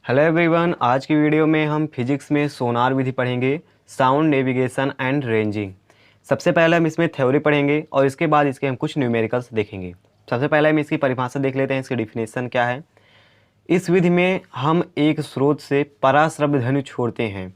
Hello everyone, आज की video में हम फिजिक्स में सोनार विधि पढ़ेंगे, साउंड नेविगेशन एंड रेंजिंग। सबसे पहले हम इसमें थ्योरी पढ़ेंगे और इसके बाद इसके हम कुछ न्यूमेरिकल्स देखेंगे। सबसे पहले हम इसकी परिभाषा देख लेते हैं, इसकी डिफिनेशन क्या है। इस विधि में हम एक स्रोत से पराश्रव्य ध्वनि छोड़ते हैं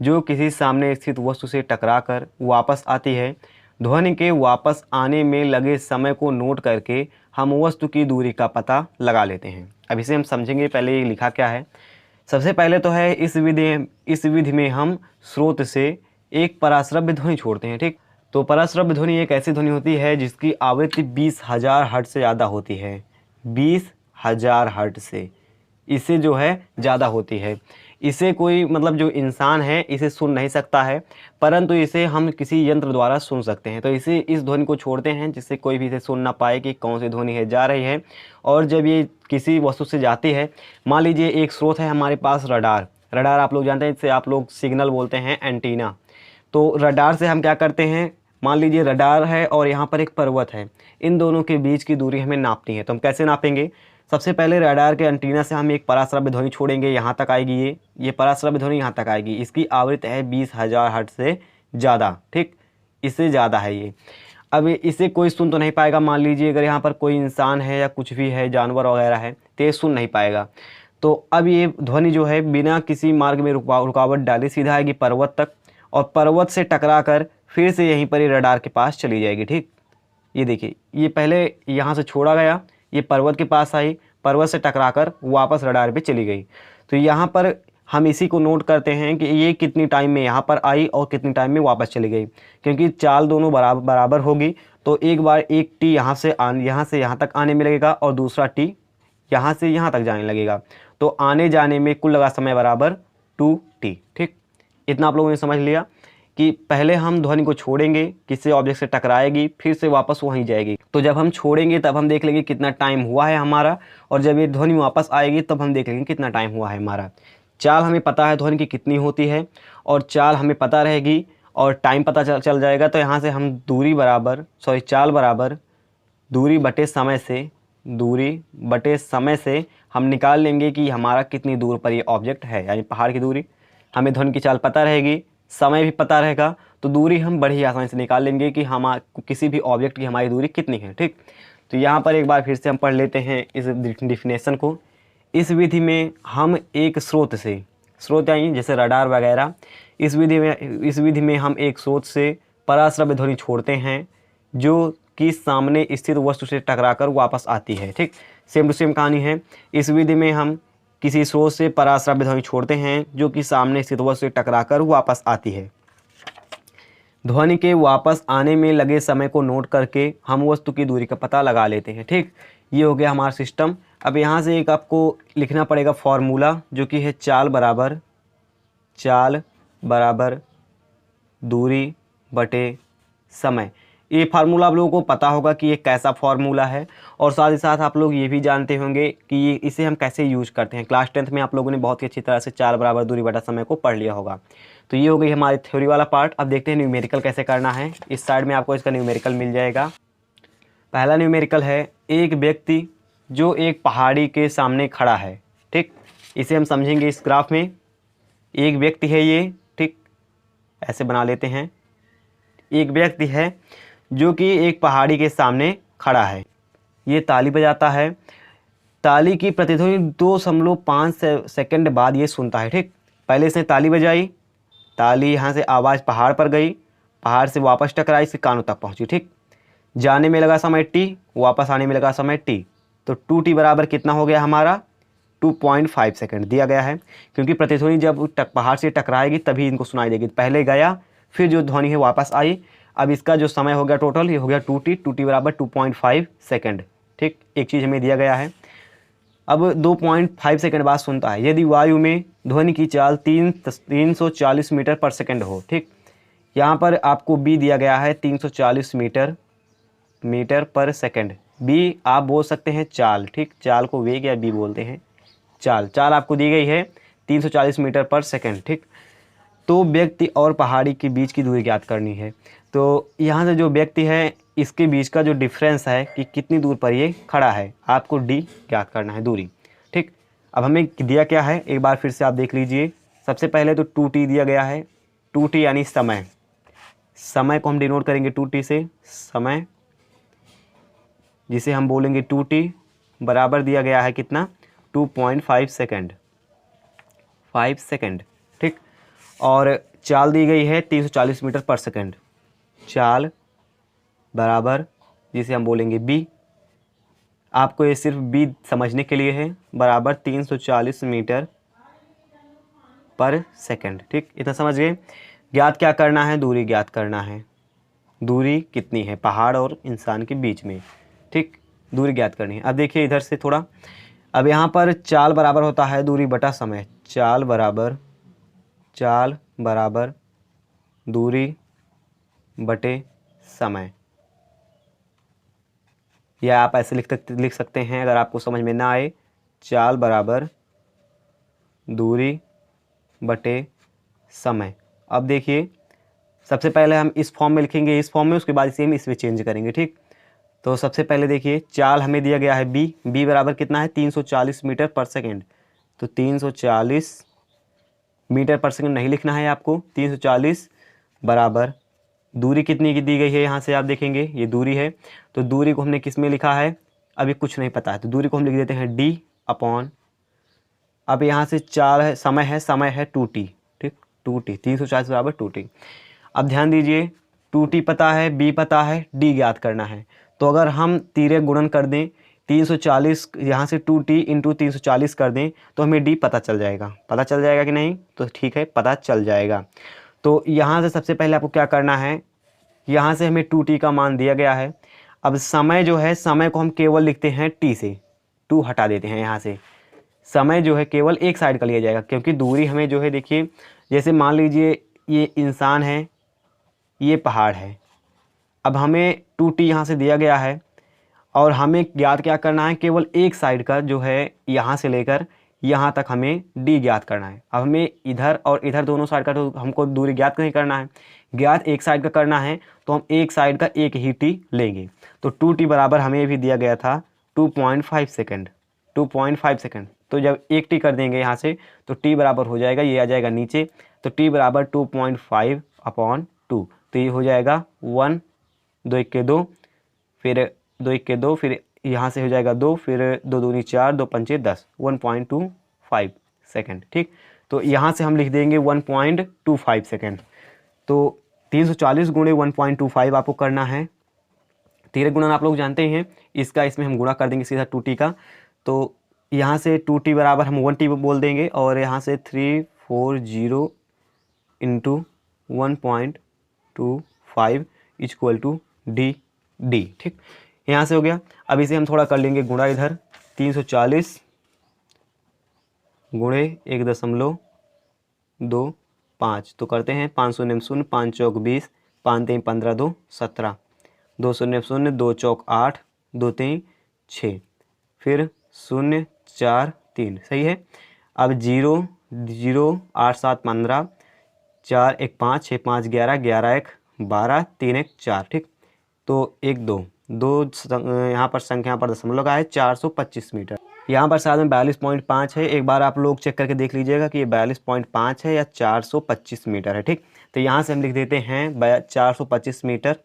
जो किसी सामने स्थित वस्तु से टकराकर वापस आती है। ध्वनि के वापस आने में लगे समय को नोट करके हम वस्तु की दूरी का पता लगा लेते हैं। अब इसे हम समझेंगे, पहले ये लिखा क्या है। सबसे पहले तो है इस विधि में हम स्रोत से एक पराश्रव्य ध्वनि छोड़ते हैं। ठीक, तो पराश्रव्य ध्वनि एक ऐसी ध्वनि होती है जिसकी आवृत्ति 20,000 हर्ट्ज से ज़्यादा होती है। 20,000 हर्ट्ज से इससे जो है ज़्यादा होती है। इसे कोई जो इंसान है इसे सुन नहीं सकता है, परंतु इसे हम किसी यंत्र द्वारा सुन सकते हैं। तो इस ध्वनि को छोड़ते हैं जिससे कोई भी इसे सुन ना पाए कि कौन सी ध्वनि है जा रही है। और जब ये किसी वस्तु से जाती है, मान लीजिए एक स्रोत है हमारे पास रडार आप लोग जानते हैं, इससे आप लोग सिग्नल बोलते हैं एंटीना। तो रडार से हम क्या करते हैं, मान लीजिए रडार है और यहाँ पर एक पर्वत है, इन दोनों के बीच की दूरी हमें नापनी है। तो हम कैसे नापेंगे, सबसे पहले रडार के एंटीना से हम एक पराश्रव्य ध्वनि छोड़ेंगे, यहाँ तक आएगी ये पराश्रव्य ध्वनि यहाँ तक आएगी। इसकी आवृत्ति है 20,000 हर्ट्ज से ज़्यादा। ठीक, इससे ज़्यादा है ये। अब इसे कोई सुन तो नहीं पाएगा। मान लीजिए अगर यहाँ पर कोई इंसान है या कुछ भी है, जानवर वगैरह है, तो ये सुन नहीं पाएगा। तो अब ये ध्वनि जो है बिना किसी मार्ग में रुकावट डाले सीधा आएगी पर्वत तक, और पर्वत से टकरा कर फिर से यहीं पर ही रडार के पास चली जाएगी। ठीक, ये देखिए, ये पहले यहाँ से छोड़ा गया, ये पर्वत के पास आई, पर्वत से टकराकर वापस रडार पे चली गई। तो यहाँ पर हम इसी को नोट करते हैं कि ये कितनी टाइम में यहाँ पर आई और कितनी टाइम में वापस चली गई, क्योंकि चाल दोनों बराबर होगी। तो एक बार एक टी यहाँ से यहाँ तक आने में लगेगा और दूसरा टी यहाँ से यहाँ तक जाने लगेगा। तो आने जाने में कुल लगा समय बराबर 2t। ठीक, इतना आप लोगों ने समझ लिया कि पहले हम ध्वनि को छोड़ेंगे, किसी ऑब्जेक्ट से टकराएगी, फिर से वापस वहीं जाएगी। तो जब हम छोड़ेंगे तब हम देख लेंगे कितना टाइम हुआ है हमारा, और जब ये ध्वनि वापस आएगी तब हम देख लेंगे कितना टाइम हुआ है हमारा। चाल हमें पता है ध्वनि की कितनी होती है, और चाल हमें पता रहेगी और टाइम पता चल जाएगा। तो यहाँ से हम चाल बराबर दूरी बटे समय से हम निकाल लेंगे कि हमारा कितनी दूर पर ये ऑब्जेक्ट है, यानी पहाड़ की दूरी। हमें ध्वनि की चाल पता रहेगी, समय भी पता रहेगा, तो दूरी हम बड़ी आसानी से निकाल लेंगे कि किसी भी ऑब्जेक्ट की हमारी दूरी कितनी है। ठीक, तो यहाँ पर एक बार फिर से हम पढ़ लेते हैं इस डिफिनेशन को। इस विधि में हम एक स्रोत यानी जैसे रडार वगैरह, इस विधि में हम एक स्रोत से पराश्रव्य ध्वनि छोड़ते हैं जो कि सामने स्थित वस्तु से टकराकर वापस आती है। ठीक, सेम टू सेम कहानी है। इस विधि में हम किसी स्रोत से पराश्रव्य ध्वनि छोड़ते हैं जो कि सामने स्थित वस्तु से टकराकर वापस आती है। ध्वनि के वापस आने में लगे समय को नोट करके हम वस्तु की दूरी का पता लगा लेते हैं। ठीक, ये हो गया हमारा सिस्टम। अब यहाँ से एक आपको लिखना पड़ेगा फॉर्मूला, जो कि है चाल बराबर दूरी बटे समय। ये फार्मूला आप लोगों को पता होगा कि ये कैसा फार्मूला है, और साथ ही साथ आप लोग ये भी जानते होंगे कि इसे हम कैसे यूज करते हैं। क्लास 10th में आप लोगों ने बहुत ही अच्छी तरह से चाल बराबर दूरी बटा समय को पढ़ लिया होगा। तो ये हो गई हमारी थ्योरी वाला पार्ट। अब देखते हैं न्यूमेरिकल कैसे करना है। इस साइड में आपको इसका न्यूमेरिकल मिल जाएगा। पहला न्यूमेरिकल है, एक व्यक्ति जो एक पहाड़ी के सामने खड़ा है। ठीक, इसे हम समझेंगे इस ग्राफ में। एक व्यक्ति है ये, ठीक, ऐसे बना लेते हैं। एक व्यक्ति है जो कि एक पहाड़ी के सामने खड़ा है, ये ताली बजाता है। ताली की प्रतिध्वनि 2.5 सेकंड बाद ये सुनता है। ठीक, पहले इसने ताली बजाई, ताली यहाँ से आवाज़ पहाड़ पर गई, पहाड़ से वापस टकराई, इसके कानों तक पहुँची। ठीक, जाने में लगा समय t, वापस आने में लगा समय t। तो 2t बराबर कितना हो गया हमारा, 2.5 सेकंड दिया गया है, क्योंकि प्रतिध्वनि जब पहाड़ से टकराएगी तभी इनको सुनाई देगी। पहले गया, फिर जो ध्वनि है वापस आई। अब इसका जो समय हो गया टोटल, ये हो गया 2t बराबर 2.5 सेकंड। ठीक, एक चीज़ हमें दिया गया है। अब 2.5 सेकंड बाद सुनता है यदि वायु में ध्वनि की चाल 340 मीटर पर सेकंड हो। ठीक, यहाँ पर आपको b दिया गया है 340 मीटर पर सेकंड। b आप बोल सकते हैं चाल। ठीक, चाल को वेग या b बोलते हैं। चाल आपको दी गई है 340 मीटर पर सेकंड। ठीक, तो व्यक्ति और पहाड़ी के बीच की दूरी ज्ञात करनी है। तो यहाँ से जो व्यक्ति है इसके बीच का जो डिफरेंस है कि कितनी दूर पर ये खड़ा है, आपको d ज्ञात करना है, दूरी। ठीक, अब हमें दिया क्या है, एक बार फिर से आप देख लीजिए। सबसे पहले तो 2t दिया गया है, 2t यानी समय। समय को हम डिनोट करेंगे 2t से, समय, जिसे हम बोलेंगे 2t बराबर दिया गया है कितना, 2.5 सेकेंड, 5 सेकेंड, ठीक। और चाल दी गई है 340 मीटर पर सेकेंड। चाल बराबर, जिसे हम बोलेंगे b, आपको ये सिर्फ b समझने के लिए है, बराबर 340 मीटर पर सेकेंड, ठीक। इतना समझ गए। ज्ञात क्या करना है, दूरी ज्ञात करना है। दूरी कितनी है पहाड़ और इंसान के बीच में, ठीक, दूरी ज्ञात करनी है। अब देखिए इधर से थोड़ा, अब यहाँ पर चाल बराबर होता है दूरी बटा समय। चाल बराबर दूरी बटे समय, या आप ऐसे लिख सकते हैं अगर आपको समझ में ना आए। चाल बराबर दूरी बटे समय। अब देखिए सबसे पहले हम इस फॉर्म में लिखेंगे, इस फॉर्म में, उसके बाद इसे हम इसमें चेंज करेंगे, ठीक। तो सबसे पहले देखिए चाल हमें दिया गया है b बराबर कितना है, 340 मीटर पर सेकेंड। तो 340 मीटर पर सेकेंड नहीं लिखना है आपको, 340 बराबर दूरी कितनी की दी गई है, यहाँ से आप देखेंगे ये दूरी है। तो दूरी को हमने किस में लिखा है, अभी कुछ नहीं पता है, तो दूरी को हम लिख देते हैं d अपॉन, अब यहाँ से चाल है, समय है 2t, ठीक, 2t, 340 बराबर 2t। अब ध्यान दीजिए 2t पता है, b पता है, d ज्ञात करना है। तो अगर हम तिर्यक गुणन कर दें 340, यहाँ से 2t इंटू 340 कर दें तो हमें d पता चल जाएगा कि नहीं, तो ठीक है, पता चल जाएगा। तो यहाँ से सबसे पहले आपको क्या करना है, यहाँ से हमें 2t का मान दिया गया है। अब समय जो है, समय को हम केवल लिखते हैं t से, 2 हटा देते हैं यहाँ से। समय जो है केवल एक साइड का लिया जाएगा, क्योंकि दूरी हमें जो है, देखिए जैसे मान लीजिए ये इंसान है, ये पहाड़ है। अब हमें 2t यहाँ से दिया गया है और हमें ज्ञात क्या करना है, केवल एक साइड का जो है, यहाँ से लेकर यहाँ तक हमें d ज्ञात करना है। अब हमें इधर और इधर दोनों साइड का तो हमको दूरी ज्ञात नहीं करना है, ज्ञात एक साइड का करना है, तो हम एक साइड का एक ही t लेंगे। तो 2t बराबर हमें भी दिया गया था 2.5 सेकेंड, 2.5 सेकेंड। तो जब एक t कर देंगे यहाँ से तो t बराबर हो जाएगा, ये आ जाएगा नीचे, तो t बराबर 2.5 अपॉन 2, तो ये हो जाएगा 1, 2 1 के 2, फिर 2 1 के 2, फिर यहाँ से हो जाएगा 2, फिर 2 दूनी 4, 2 पंचे 10, 1.25 सेकेंड, ठीक। तो यहाँ से हम लिख देंगे 1.25 सेकेंड। तो 340 गुणे 1.25 आपको करना है। तिर्यक गुणन आप लोग जानते हैं, इसका इसमें हम गुणा कर देंगे सीधा 2t का। तो यहाँ से 2t बराबर हम 1t बोल देंगे, और यहाँ से 340 इंटू 1.25 इक्वल टू डी, ठीक, यहाँ से हो गया। अब इसे हम थोड़ा कर लेंगे गुणा, इधर 340 गुणे 1.25, तो करते हैं 5 शून्य 0, 5 चौक 20, 5 3 15, 2 17, 2 शून्य 0, 2 चौक 8, 2 3 6, फिर 0 4 3, सही है। अब 0 0 8 7 15, 4 1 5, 6 5 11, 11 1 12, 3 1 4, ठीक। तो 1 2 2 यहाँ पर संख्या पर दशमलव का है, 425 मीटर। यहाँ पर साथ में 42.5 है, एक बार आप लोग चेक करके देख लीजिएगा कि ये 42.5 है या 425 मीटर है, ठीक। तो यहाँ से हम लिख देते हैं 425 metre,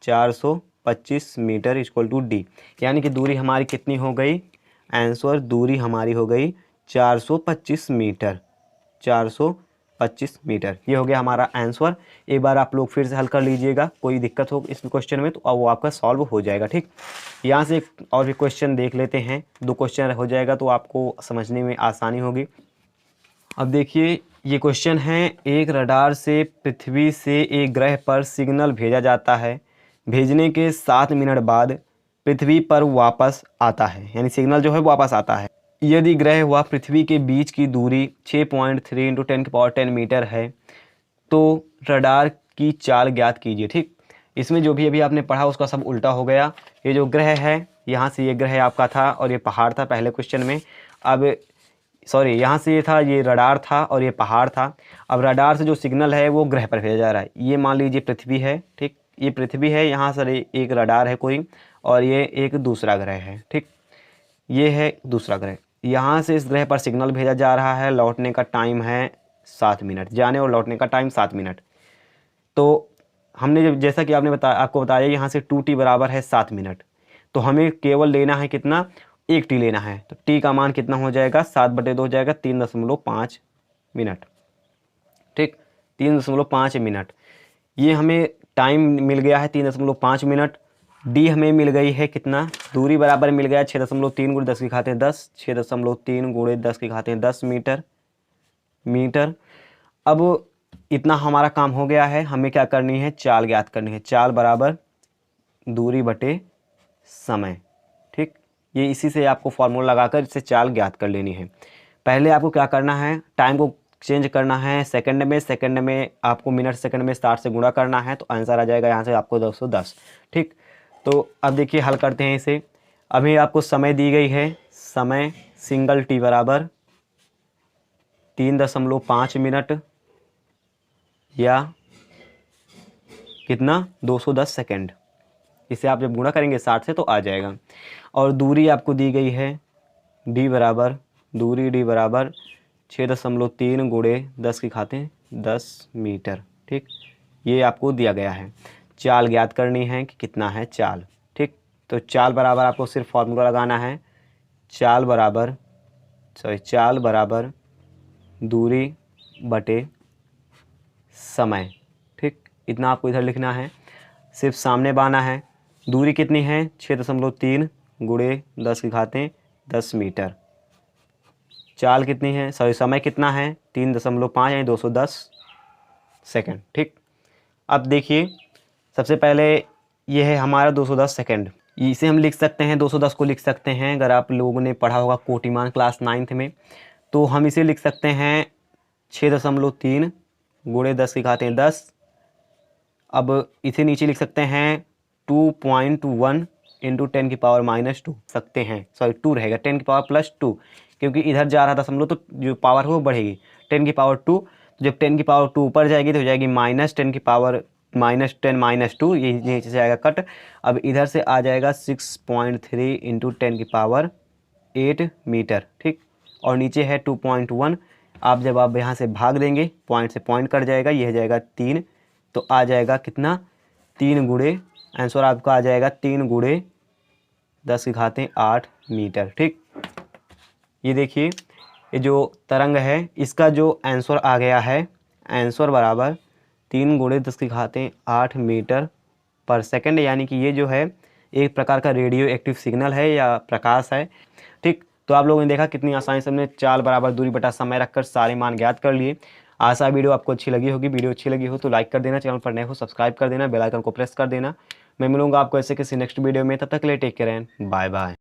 425 metre equal to D, यानी कि दूरी हमारी कितनी हो गई, आंसर दूरी हमारी हो गई 425 मीटर, 425 मीटर, ये हो गया हमारा आंसर। एक बार आप लोग फिर से हल कर लीजिएगा, कोई दिक्कत हो इस क्वेश्चन में तो वो आपका सॉल्व हो जाएगा, ठीक। यहाँ से एक और भी क्वेश्चन देख लेते हैं, 2 क्वेश्चन हो जाएगा तो आपको समझने में आसानी होगी। अब देखिए ये क्वेश्चन है, एक रडार से पृथ्वी से एक ग्रह पर सिग्नल भेजा जाता है, भेजने के 7 मिनट बाद पृथ्वी पर वापस आता है, यानी सिग्नल जो है वापस आता है। यदि ग्रह व पृथ्वी के बीच की दूरी 6.3 × 10⁻10 मीटर है तो रडार की चाल ज्ञात कीजिए, ठीक। इसमें जो भी अभी आपने पढ़ा उसका सब उल्टा हो गया। ये जो ग्रह है, यहाँ से ये ग्रह आपका था और ये पहाड़ था पहले क्वेश्चन में। अब सॉरी, यहाँ से ये था, ये रडार था और ये पहाड़ था। अब रडार से जो सिग्नल है वो ग्रह पर भेजा जा रहा है। ये मान लीजिए पृथ्वी है, ठीक, ये पृथ्वी है, यहाँ सर एक रडार है कोई, और ये एक दूसरा ग्रह है, ठीक, ये है दूसरा ग्रह। यहाँ से इस ग्रह पर सिग्नल भेजा जा रहा है, लौटने का टाइम है 7 मिनट, जाने और लौटने का टाइम 7 मिनट। तो हमने जैसा कि आपको बताया यहाँ से 2t बराबर है 7 मिनट, तो हमें केवल लेना है कितना, 1t लेना है। तो t का मान कितना हो जाएगा, 7/2 हो जाएगा, 3.5 मिनट। ठीक, 3.5 मिनट। ये हमें टाइम मिल गया है 3.5 मिनट। डी हमें मिल गई है कितना, दूरी बराबर मिल गया 6.3 × 10 की घातें 10, 6.3 × 10 की घातें 10 मीटर। अब इतना हमारा काम हो गया है, हमें क्या करनी है, चाल ज्ञात करनी है। चाल बराबर दूरी बटे समय। ठीक, ये इसी से आपको फॉर्मूला लगाकर इससे चाल ज्ञात कर लेनी है। पहले आपको क्या करना है, टाइम को चेंज करना है सेकंड में, सेकंड में आपको मिनट सेकंड में 60 से गुणा करना है, तो आंसर आ जाएगा यहाँ से आपको 210। ठीक, तो अब देखिए हल करते हैं इसे। अभी आपको समय दी गई है, समय सिंगल टी बराबर 3.5 मिनट या कितना, 210 सेकंड। इसे आप जब गुणा करेंगे 60 से तो आ जाएगा। और दूरी आपको दी गई है डी बराबर, दूरी डी बराबर 6.3 × 10 की घातें 10 मीटर। ठीक, ये आपको दिया गया है। चाल ज्ञात करनी है कि कितना है चाल। ठीक, तो चाल बराबर आपको सिर्फ फॉर्मूला लगाना है, चाल बराबर दूरी बटे समय। ठीक, इतना आपको इधर लिखना है, सिर्फ सामने बाना है। दूरी कितनी है, 6.3 × 10 की घातें 10 मीटर। चाल कितनी है, समय कितना है, 3.5 यानी 210 सेकंड। ठीक, अब देखिए सबसे पहले ये है हमारा 210 सेकंड। इसे हम लिख सकते हैं, 210 को लिख सकते हैं, अगर आप लोगों ने पढ़ा होगा कोटिमान क्लास 9th में, तो हम इसे लिख सकते हैं 6.3 × 10 की घातें 10। अब इसे नीचे लिख सकते हैं 2.1 × 10⁻² सकते हैं, सॉरी 2 रहेगा, 10⁻+2, क्योंकि इधर जा रहा दशमलव तो जो पावर है वो बढ़ेगी 10⁻²। तो जब 10⁻² ऊपर जाएगी तो हो जाएगी -10⁻², ये नीचे से आएगा कट। अब इधर से आ जाएगा 6.3 × 10⁸ मीटर। ठीक, और नीचे है 2.1। आप जब आप यहाँ से भाग देंगे, पॉइंट से पॉइंट कट जाएगा, ये हो जाएगा 3, तो आ जाएगा कितना, 3 × आंसर आपका आ जाएगा 3 × 10 की घातें 8 मीटर। ठीक, ये देखिए ये जो तरंग है इसका जो आंसर आ गया है, आंसर बराबर 3 × 10 की घातें 8 मीटर पर सेकंड, यानी कि ये जो है एक प्रकार का रेडियो एक्टिव सिग्नल है या प्रकाश है। ठीक, तो आप लोगों ने देखा कितनी आसानी से हमने चाल बराबर दूरी बटा समय रखकर सारे मान ज्ञात कर लिए। आशा वीडियो आपको अच्छी लगी होगी। वीडियो अच्छी लगी हो तो लाइक कर देना, चैनल पर नए हो सब्सक्राइब कर देना, बेल आइकन को प्रेस कर देना। मैं मिलूंगा आपको ऐसे किसी नेक्स्ट वीडियो में, तब तक के लिए take care and bye bye.